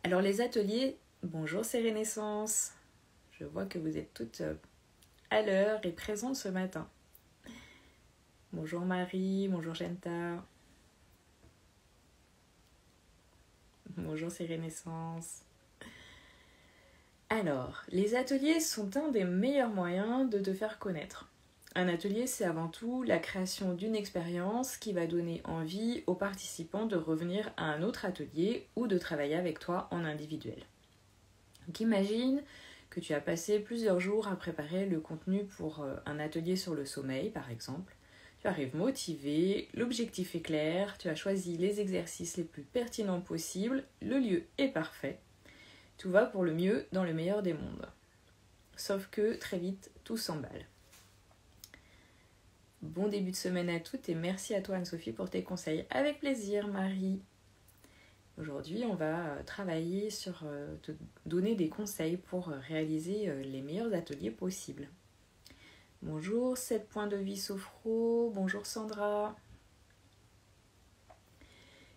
Alors les ateliers, bonjour c'est Renaissance. Je vois que vous êtes toutes à l'heure et présentes ce matin. Bonjour Marie, bonjour Genta. Bonjour c'est Renaissance. Alors, les ateliers sont un des meilleurs moyens de te faire connaître. Un atelier, c'est avant tout la création d'une expérience qui va donner envie aux participants de revenir à un autre atelier ou de travailler avec toi en individuel. Donc imagine que tu as passé plusieurs jours à préparer le contenu pour un atelier sur le sommeil, par exemple. Tu arrives motivé, l'objectif est clair, tu as choisi les exercices les plus pertinents possibles, le lieu est parfait. Tout va pour le mieux dans le meilleur des mondes. Sauf que très vite, tout s'emballe. Bon début de semaine à toutes et merci à toi Anne-Sophie pour tes conseils. Avec plaisir Marie. Aujourd'hui, on va travailler sur te donner des conseils pour réaliser les meilleurs ateliers possibles. Bonjour, 7 points de vie Sophro. Bonjour Sandra.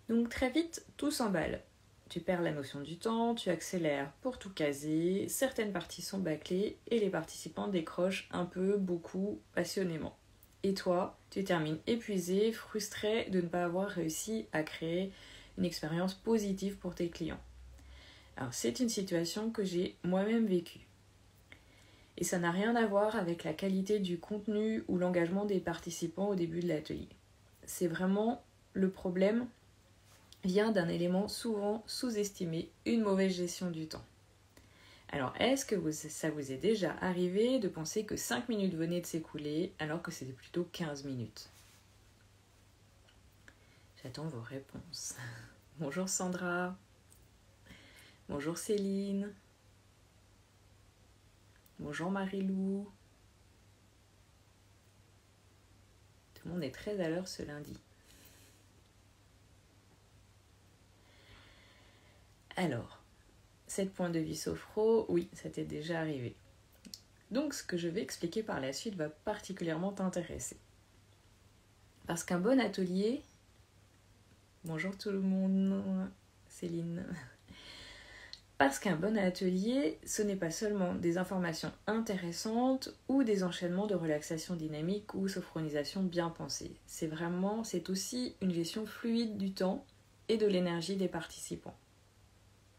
Donc très vite, tout s'emballe. Tu perds la notion du temps, tu accélères pour tout caser, certaines parties sont bâclées et les participants décrochent un peu, beaucoup, passionnément. Et toi, tu termines épuisé, frustré de ne pas avoir réussi à créer une expérience positive pour tes clients. Alors c'est une situation que j'ai moi-même vécue. Et ça n'a rien à voir avec la qualité du contenu ou l'engagement des participants au début de l'atelier. C'est vraiment le problème vient d'un élément souvent sous-estimé, une mauvaise gestion du temps. Alors, est-ce que ça vous est déjà arrivé de penser que 5 minutes venaient de s'écouler alors que c'était plutôt 15 minutes ? J'attends vos réponses. Bonjour Sandra. Bonjour Céline. Bonjour Marie-Lou. Tout le monde est très à l'heure ce lundi. Alors, 7 points de vie Sophro, oui, ça t'est déjà arrivé. Donc, ce que je vais expliquer par la suite va particulièrement t'intéresser. Parce qu'un bon atelier... Bonjour tout le monde, Céline. Parce qu'un bon atelier, ce n'est pas seulement des informations intéressantes ou des enchaînements de relaxation dynamique ou sophronisation bien pensée. C'est aussi une gestion fluide du temps et de l'énergie des participants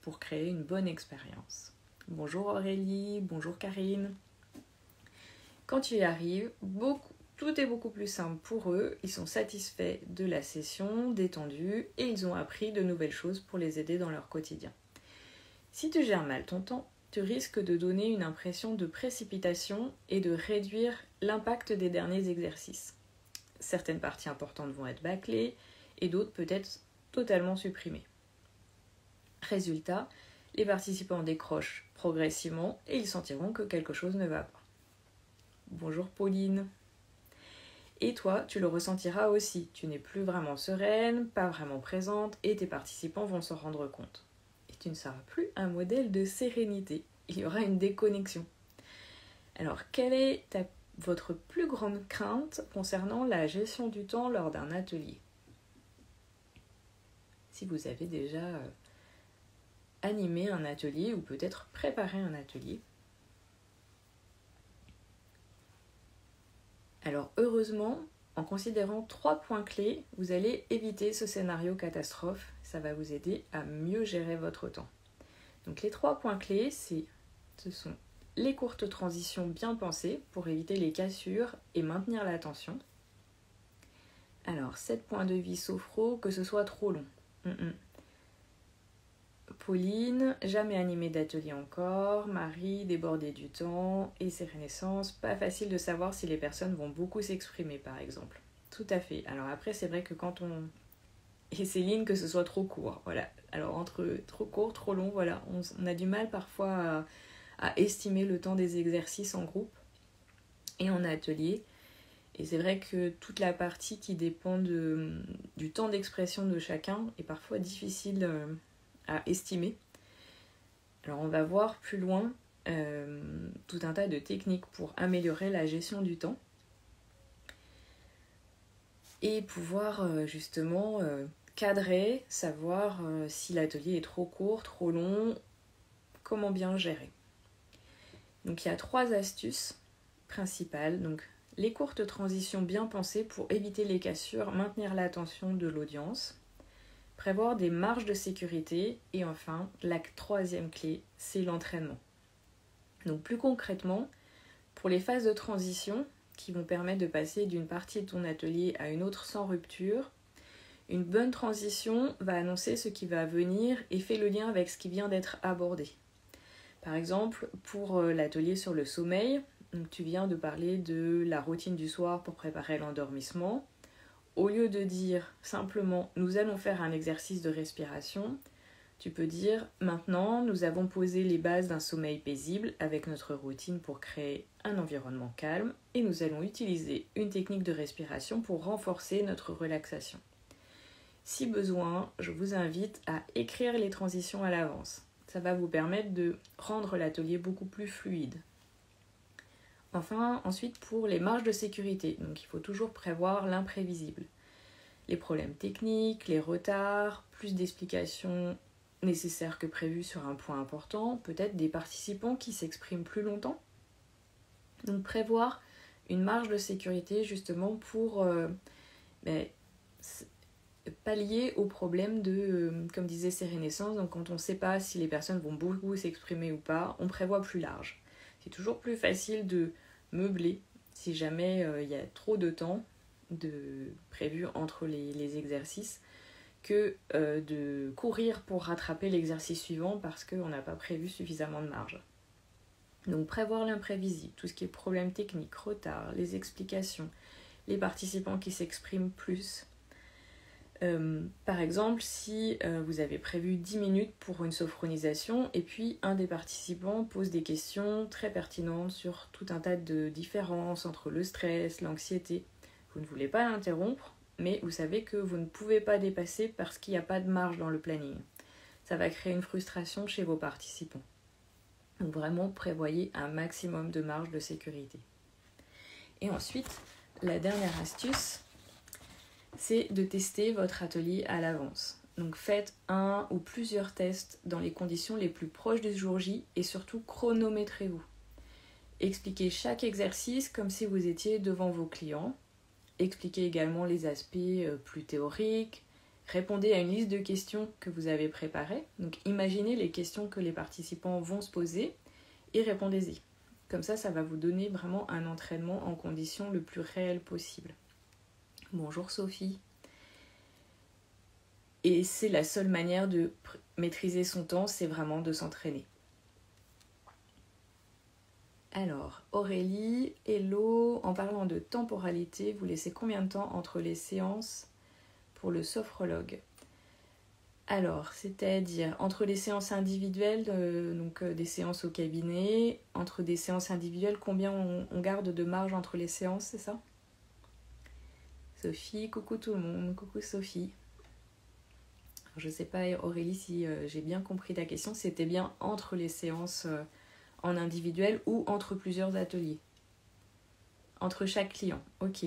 pour créer une bonne expérience. Bonjour Aurélie, bonjour Karine. Quand tu y arrives, tout est beaucoup plus simple pour eux. Ils sont satisfaits de la session, détendus, et ils ont appris de nouvelles choses pour les aider dans leur quotidien. Si tu gères mal ton temps, tu risques de donner une impression de précipitation et de réduire l'impact des derniers exercices. Certaines parties importantes vont être bâclées et d'autres peut-être totalement supprimées. Résultat, les participants décrochent progressivement et ils sentiront que quelque chose ne va pas. Bonjour Pauline. Et toi, tu le ressentiras aussi. Tu n'es plus vraiment sereine, pas vraiment présente et tes participants vont s'en rendre compte. Et tu ne seras plus un modèle de sérénité. Il y aura une déconnexion. Alors, quelle est votre plus grande crainte concernant la gestion du temps lors d'un atelier ? Si vous avez déjà animé un atelier ou peut-être préparé un atelier. Alors heureusement, en considérant 3 points clés, vous allez éviter ce scénario catastrophe. Ça va vous aider à mieux gérer votre temps. Donc les 3 points clés, ce sont les courtes transitions bien pensées pour éviter les cassures et maintenir l'attention. Alors 7 points de vie Sophro, que ce soit trop long. Pauline, jamais animée d'atelier encore. Marie, débordée du temps. Et c'est Renaissance, pas facile de savoir si les personnes vont beaucoup s'exprimer par exemple. Tout à fait. Alors après c'est vrai que quand on... Et Céline, que ce soit trop court. Voilà. Alors entre trop court, trop long, voilà. On a du mal parfois à estimer le temps des exercices en groupe et en atelier. Et c'est vrai que toute la partie qui dépend du temps d'expression de chacun est parfois difficile à estimer. Alors on va voir plus loin tout un tas de techniques pour améliorer la gestion du temps et pouvoir justement cadrer, savoir si l'atelier est trop court, trop long, comment bien gérer. Donc il y a 3 astuces principales. Donc les courtes transitions bien pensées pour éviter les cassures, maintenir l'attention de l'audience, prévoir des marges de sécurité et enfin la 3e clé, c'est l'entraînement. Donc plus concrètement, pour les phases de transition qui vont permettre de passer d'une partie de ton atelier à une autre sans rupture, une bonne transition va annoncer ce qui va venir et fait le lien avec ce qui vient d'être abordé. Par exemple, pour l'atelier sur le sommeil, donc tu viens de parler de la routine du soir pour préparer l'endormissement. Au lieu de dire simplement « nous allons faire un exercice de respiration », tu peux dire « maintenant, nous avons posé les bases d'un sommeil paisible avec notre routine pour créer un environnement calme et nous allons utiliser une technique de respiration pour renforcer notre relaxation ». Si besoin, je vous invite à écrire les transitions à l'avance. Ça va vous permettre de rendre l'atelier beaucoup plus fluide. Enfin, ensuite, pour les marges de sécurité, donc il faut toujours prévoir l'imprévisible. Les problèmes techniques, les retards, plus d'explications nécessaires que prévues sur un point important, peut-être des participants qui s'expriment plus longtemps. Donc prévoir une marge de sécurité justement pour pallier au problème de, comme disait Sérénessence, donc quand on ne sait pas si les personnes vont beaucoup s'exprimer ou pas, on prévoit plus large. C'est toujours plus facile de meubler si jamais il y a trop de temps prévu entre les exercices que de courir pour rattraper l'exercice suivant parce qu'on n'a pas prévu suffisamment de marge. Donc prévoir l'imprévisible, tout ce qui est problème technique, retard, les explications, les participants qui s'expriment plus. Par exemple, si vous avez prévu 10 minutes pour une sophronisation et puis un des participants pose des questions très pertinentes sur tout un tas de différences entre le stress, l'anxiété, vous ne voulez pas l'interrompre, mais vous savez que vous ne pouvez pas dépasser parce qu'il n'y a pas de marge dans le planning. Ça va créer une frustration chez vos participants. Donc vraiment, prévoyez un maximum de marge de sécurité. Et ensuite, la dernière astuce, c'est de tester votre atelier à l'avance. Donc faites un ou plusieurs tests dans les conditions les plus proches du jour J et surtout chronométrez-vous. Expliquez chaque exercice comme si vous étiez devant vos clients. Expliquez également les aspects plus théoriques. Répondez à une liste de questions que vous avez préparées. Donc imaginez les questions que les participants vont se poser et répondez-y. Comme ça va vous donner vraiment un entraînement en conditions le plus réel possible. Bonjour Sophie. Et c'est la seule manière de maîtriser son temps, c'est vraiment de s'entraîner. Alors, Aurélie, hello. En parlant de temporalité, vous laissez combien de temps entre les séances pour le sophrologue ? Alors, c'est-à-dire entre les séances individuelles, donc des séances au cabinet, entre des séances individuelles, combien on garde de marge entre les séances, c'est ça ? Sophie, coucou tout le monde, coucou Sophie. Alors, je ne sais pas Aurélie si j'ai bien compris ta question, c'était bien entre les séances en individuel ou entre plusieurs ateliers ? Entre chaque client, ok.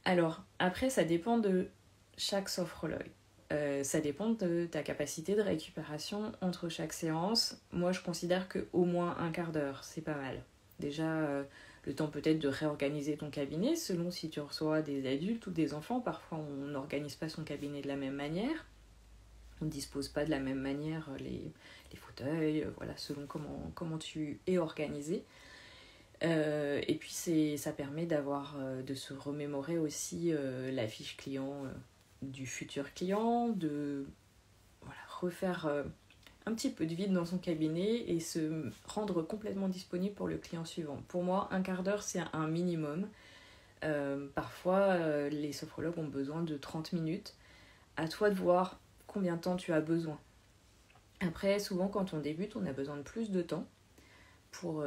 Alors, après, ça dépend de chaque sophrologue. Ça dépend de ta capacité de récupération entre chaque séance. Moi, je considère qu'au moins un quart d'heure, c'est pas mal. Déjà, le temps peut-être de réorganiser ton cabinet, selon si tu reçois des adultes ou des enfants. Parfois, on n'organise pas son cabinet de la même manière. On ne dispose pas de la même manière les fauteuils, voilà, selon comment tu es organisé. Et puis, ça permet de se remémorer aussi la fiche client du futur client, de refaire un petit peu de vide dans son cabinet et se rendre complètement disponible pour le client suivant. Pour moi, un quart d'heure, c'est un minimum. Parfois, les sophrologues ont besoin de 30 minutes. À toi de voir combien de temps tu as besoin. Après, souvent, quand on débute, on a besoin de plus de temps pour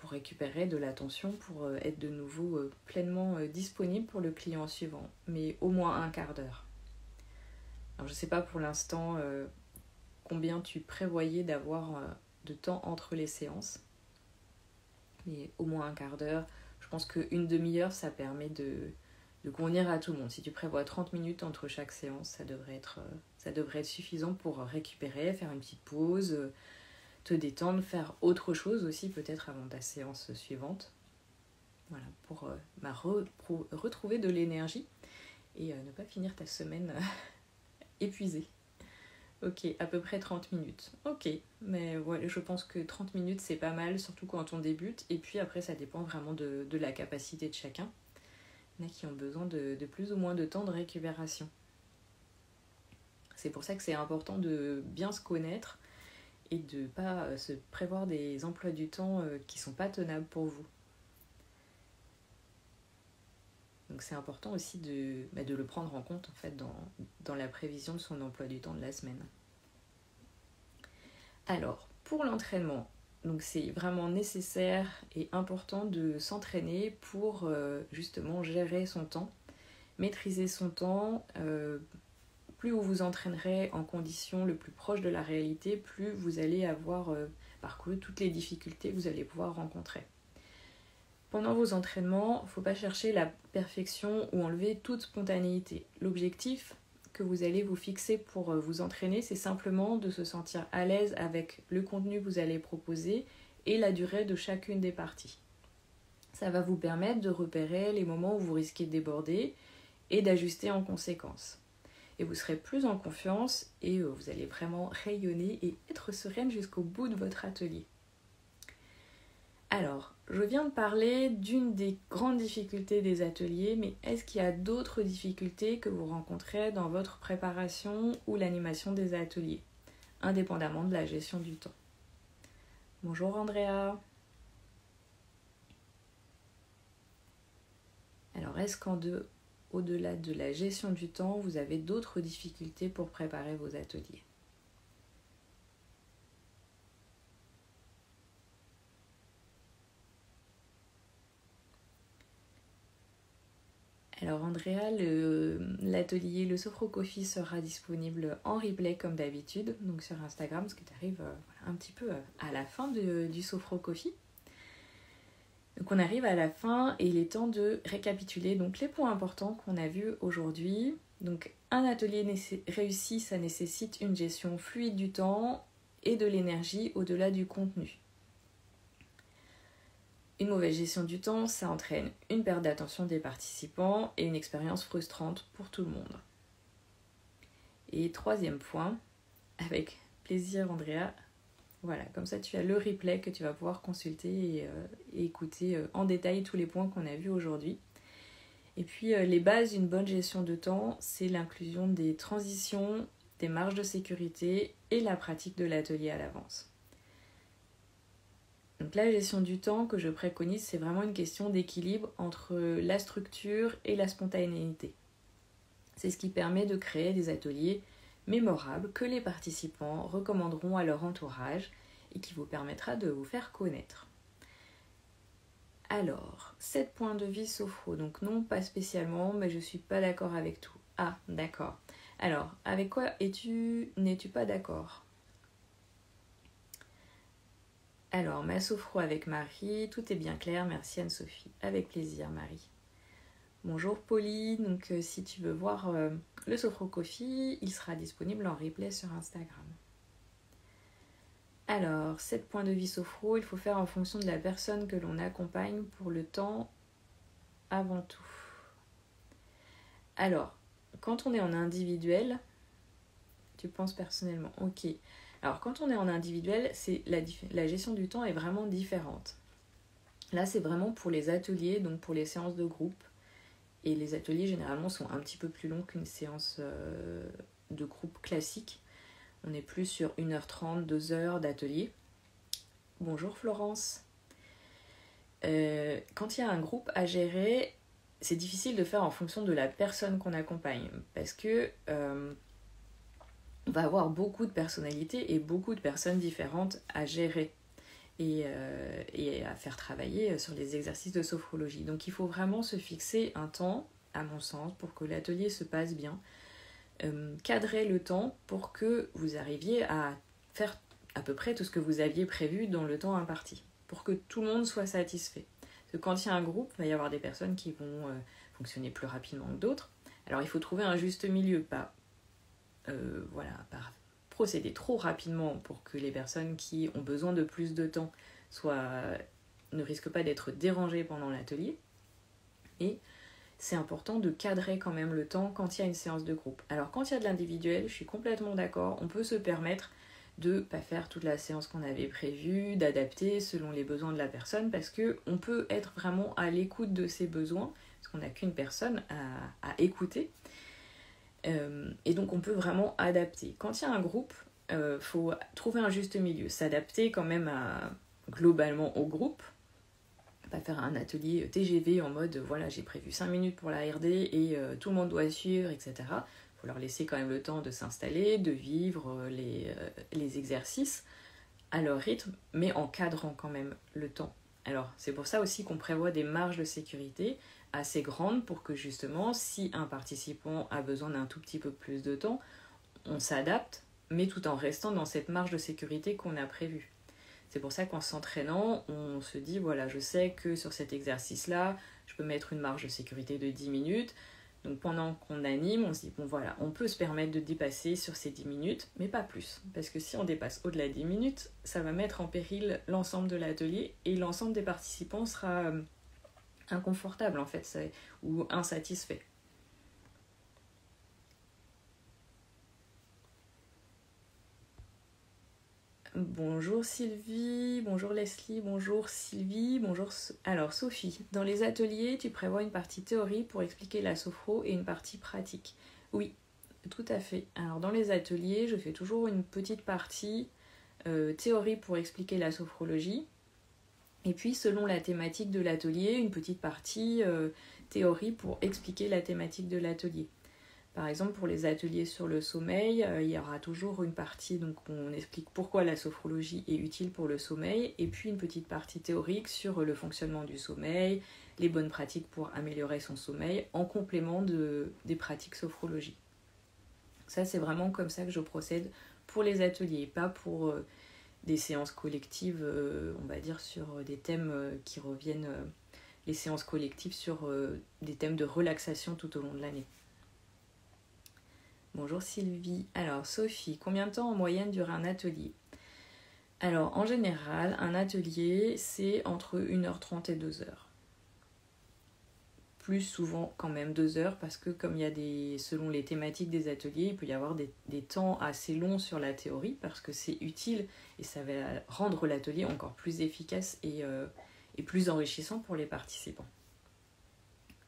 récupérer de l'attention, pour être de nouveau pleinement disponible pour le client suivant. Mais au moins un quart d'heure. Alors, je ne sais pas pour l'instant combien tu prévoyais d'avoir de temps entre les séances. Mais au moins un quart d'heure. Je pense qu'une demi-heure, ça permet convenir à tout le monde. Si tu prévois 30 minutes entre chaque séance, ça devrait être suffisant pour récupérer, faire une petite pause, te détendre, faire autre chose aussi peut-être avant ta séance suivante. Voilà, pour retrouver de l'énergie et ne pas finir ta semaine épuisée. Ok, à peu près 30 minutes. Ok, mais ouais, je pense que 30 minutes c'est pas mal, surtout quand on débute. Et puis après, ça dépend vraiment de la capacité de chacun. Il y en a qui ont besoin de plus ou moins de temps de récupération. C'est pour ça que c'est important de bien se connaître et de ne pas se prévoir des emplois du temps qui ne sont pas tenables pour vous. Donc c'est important aussi de le prendre en compte en fait, dans la prévision de son emploi du temps de la semaine. Alors, pour l'entraînement, donc c'est vraiment nécessaire et important de s'entraîner pour justement gérer son temps, maîtriser son temps. Plus vous vous entraînerez en conditions le plus proches de la réalité, plus vous allez avoir parcouru toutes les difficultés que vous allez pouvoir rencontrer. Pendant vos entraînements, il ne faut pas chercher la perfection ou enlever toute spontanéité. L'objectif que vous allez vous fixer pour vous entraîner, c'est simplement de se sentir à l'aise avec le contenu que vous allez proposer et la durée de chacune des parties. Ça va vous permettre de repérer les moments où vous risquez de déborder et d'ajuster en conséquence. Et vous serez plus en confiance et vous allez vraiment rayonner et être sereine jusqu'au bout de votre atelier. Alors, je viens de parler d'une des grandes difficultés des ateliers, mais est-ce qu'il y a d'autres difficultés que vous rencontrez dans votre préparation ou l'animation des ateliers, indépendamment de la gestion du temps? Bonjour Andrea. Alors, est-ce qu'au-delà de la gestion du temps, vous avez d'autres difficultés pour préparer vos ateliers? Alors Andrea, l'atelier Le Sophro Coffee sera disponible en replay comme d'habitude, donc sur Instagram, parce que tu arrives un petit peu à la fin du Sophro Coffee. Donc on arrive à la fin et il est temps de récapituler donc les points importants qu'on a vus aujourd'hui. Donc un atelier réussi, ça nécessite une gestion fluide du temps et de l'énergie au-delà du contenu. Une mauvaise gestion du temps, ça entraîne une perte d'attention des participants et une expérience frustrante pour tout le monde. Et troisième point, avec plaisir Andrea, voilà, comme ça tu as le replay que tu vas pouvoir consulter et écouter en détail tous les points qu'on a vus aujourd'hui. Et puis les bases d'une bonne gestion de temps, c'est l'inclusion des transitions, des marges de sécurité et la pratique de l'atelier à l'avance. Donc la gestion du temps que je préconise, c'est vraiment une question d'équilibre entre la structure et la spontanéité. C'est ce qui permet de créer des ateliers mémorables que les participants recommanderont à leur entourage et qui vous permettra de vous faire connaître. Alors, 7 points de vie sophro, donc non, pas spécialement, mais je ne suis pas d'accord avec tout. Ah, d'accord. Alors, avec quoi n'es-tu pas d'accord ? Alors, ma sophro avec Marie, tout est bien clair, merci Anne-Sophie. Avec plaisir Marie. Bonjour Pauline, donc si tu veux voir le Sophro Coffee, il sera disponible en replay sur Instagram. Alors, 7 points de vie sophro, il faut faire en fonction de la personne que l'on accompagne pour le temps avant tout. Alors, quand on est en individuel, tu penses personnellement, ok. Alors, quand on est en individuel, la gestion du temps est vraiment différente. Là, c'est vraiment pour les ateliers, donc pour les séances de groupe. Et les ateliers, généralement, sont un petit peu plus longs qu'une séance de groupe classique. On est plus sur 1h30, 2h d'atelier. Bonjour Florence. Quand il y a un groupe à gérer, c'est difficile de faire en fonction de la personne qu'on accompagne. Parce que on va avoir beaucoup de personnalités et beaucoup de personnes différentes à gérer et à faire travailler sur les exercices de sophrologie. Donc il faut vraiment se fixer un temps, à mon sens, pour que l'atelier se passe bien. Cadrer le temps pour que vous arriviez à faire à peu près tout ce que vous aviez prévu dans le temps imparti, pour que tout le monde soit satisfait. Parce que quand il y a un groupe, il va y avoir des personnes qui vont fonctionner plus rapidement que d'autres. Alors il faut trouver un juste milieu, pas procéder trop rapidement pour que les personnes qui ont besoin de plus de temps ne risquent pas d'être dérangées pendant l'atelier. Et c'est important de cadrer quand même le temps quand il y a une séance de groupe. Alors quand il y a de l'individuel, je suis complètement d'accord, on peut se permettre de ne pas faire toute la séance qu'on avait prévue, d'adapter selon les besoins de la personne, parce qu'on peut être vraiment à l'écoute de ses besoins, parce qu'on n'a qu'une personne à écouter. Et donc on peut vraiment adapter. Quand il y a un groupe, faut trouver un juste milieu, s'adapter quand même globalement au groupe, pas faire un atelier TGV en mode voilà j'ai prévu 5 minutes pour la RD et tout le monde doit suivre, etc. Il faut leur laisser quand même le temps de s'installer, de vivre les exercices à leur rythme, mais en cadrant quand même le temps. Alors c'est pour ça aussi qu'on prévoit des marges de sécurité assez grandes pour que justement si un participant a besoin d'un tout petit peu plus de temps, on s'adapte, mais tout en restant dans cette marge de sécurité qu'on a prévue. C'est pour ça qu'en s'entraînant, on se dit, voilà, je sais que sur cet exercice-là, je peux mettre une marge de sécurité de 10 minutes. Donc pendant qu'on anime, on se dit, bon voilà, on peut se permettre de dépasser sur ces 10 minutes, mais pas plus. Parce que si on dépasse au-delà de 10 minutes, ça va mettre en péril l'ensemble de l'atelier et l'ensemble des participants sera inconfortable en fait, ou insatisfait. Bonjour Sylvie, bonjour Leslie, bonjour Sylvie, bonjour... Alors Sophie, dans les ateliers, tu prévois une partie théorie pour expliquer la sophro et une partie pratique. Oui, tout à fait. Alors dans les ateliers, je fais toujours une petite partie théorie pour expliquer la sophrologie. Et puis selon la thématique de l'atelier, une petite partie théorie pour expliquer la thématique de l'atelier. Par exemple, pour les ateliers sur le sommeil, il y aura toujours une partie donc on explique pourquoi la sophrologie est utile pour le sommeil, et puis une petite partie théorique sur le fonctionnement du sommeil, les bonnes pratiques pour améliorer son sommeil, en complément des pratiques sophrologie. Ça, c'est vraiment comme ça que je procède pour les ateliers, pas pour des séances collectives, on va dire, sur des thèmes qui reviennent, les séances collectives sur des thèmes de relaxation tout au long de l'année. Bonjour Sylvie. Alors Sophie, combien de temps en moyenne dure un atelier ? Alors en général, un atelier c'est entre 1h30 et 2h. Plus souvent quand même 2h parce que comme il y a selon les thématiques des ateliers, il peut y avoir des temps assez longs sur la théorie parce que c'est utile et ça va rendre l'atelier encore plus efficace et plus enrichissant pour les participants.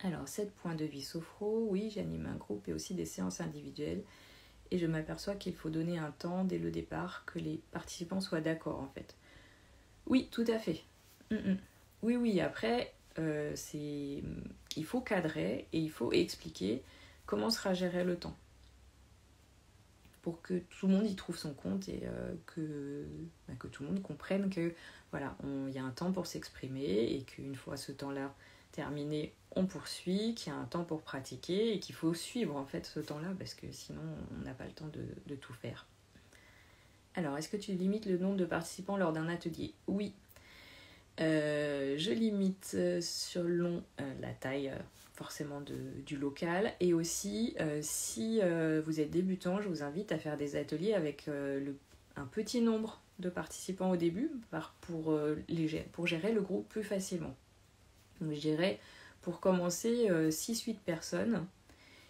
Alors, 7 points de vie sophro, oui, j'anime un groupe et aussi des séances individuelles. Et je m'aperçois qu'il faut donner un temps dès le départ, que les participants soient d'accord en fait. Oui, tout à fait. Oui, après, il faut cadrer et il faut expliquer comment sera géré le temps. Pour que tout le monde y trouve son compte et que tout le monde comprenne que voilà, il y a un temps pour s'exprimer et qu'une fois ce temps-là terminé, on poursuit, qu'il y a un temps pour pratiquer et qu'il faut suivre en fait ce temps-là parce que sinon on n'a pas le temps de tout faire. Alors, est-ce que tu limites le nombre de participants lors d'un atelier ? Oui. Je limite selon la taille forcément du local et aussi si vous êtes débutant, je vous invite à faire des ateliers avec un petit nombre de participants au début pour gérer le groupe plus facilement. Donc je dirais pour commencer 6-8 personnes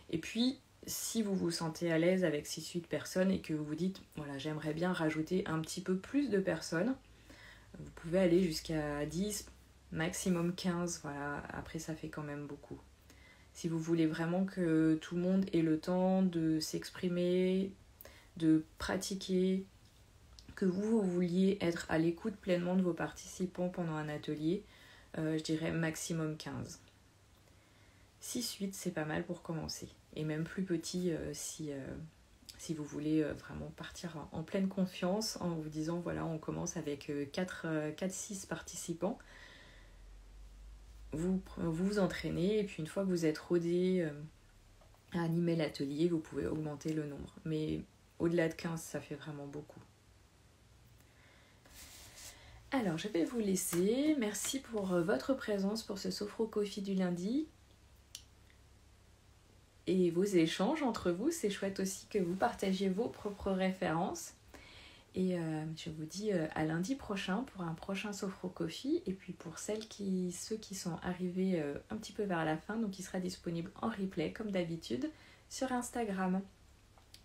et puis si vous vous sentez à l'aise avec 6-8 personnes et que vous vous dites voilà j'aimerais bien rajouter un petit peu plus de personnes, vous pouvez aller jusqu'à 10, maximum 15, voilà, après ça fait quand même beaucoup. Si vous voulez vraiment que tout le monde ait le temps de s'exprimer, de pratiquer, que vous vouliez être à l'écoute pleinement de vos participants pendant un atelier, je dirais maximum 15. 6-8, c'est pas mal pour commencer. Et même plus petit si vous voulez vraiment partir en pleine confiance en vous disant voilà on commence avec 4-6 participants, vous vous entraînez et puis une fois que vous êtes rodé à animer l'atelier, vous pouvez augmenter le nombre. Mais au-delà de 15, ça fait vraiment beaucoup. Alors je vais vous laisser. Merci pour votre présence pour ce Sophro Coffee du lundi. et vos échanges entre vous. C'est chouette aussi que vous partagiez vos propres références. Et je vous dis à lundi prochain pour un prochain Sophro Coffee. Et puis pour ceux qui sont arrivés un petit peu vers la fin, donc il sera disponible en replay comme d'habitude sur Instagram.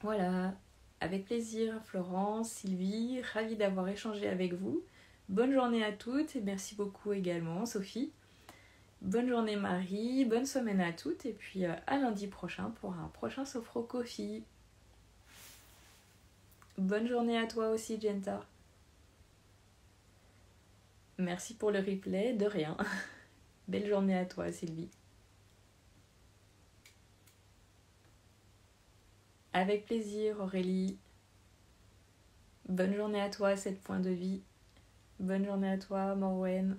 Voilà, avec plaisir Florence, Sylvie, ravie d'avoir échangé avec vous. Bonne journée à toutes et merci beaucoup également Sophie. Bonne journée Marie, bonne semaine à toutes et puis à lundi prochain pour un prochain Sophro Coffee. Bonne journée à toi aussi, Genta. Merci pour le replay, de rien. Belle journée à toi, Sylvie. Avec plaisir, Aurélie. Bonne journée à toi, 7 points de vie. Bonne journée à toi, Morwen.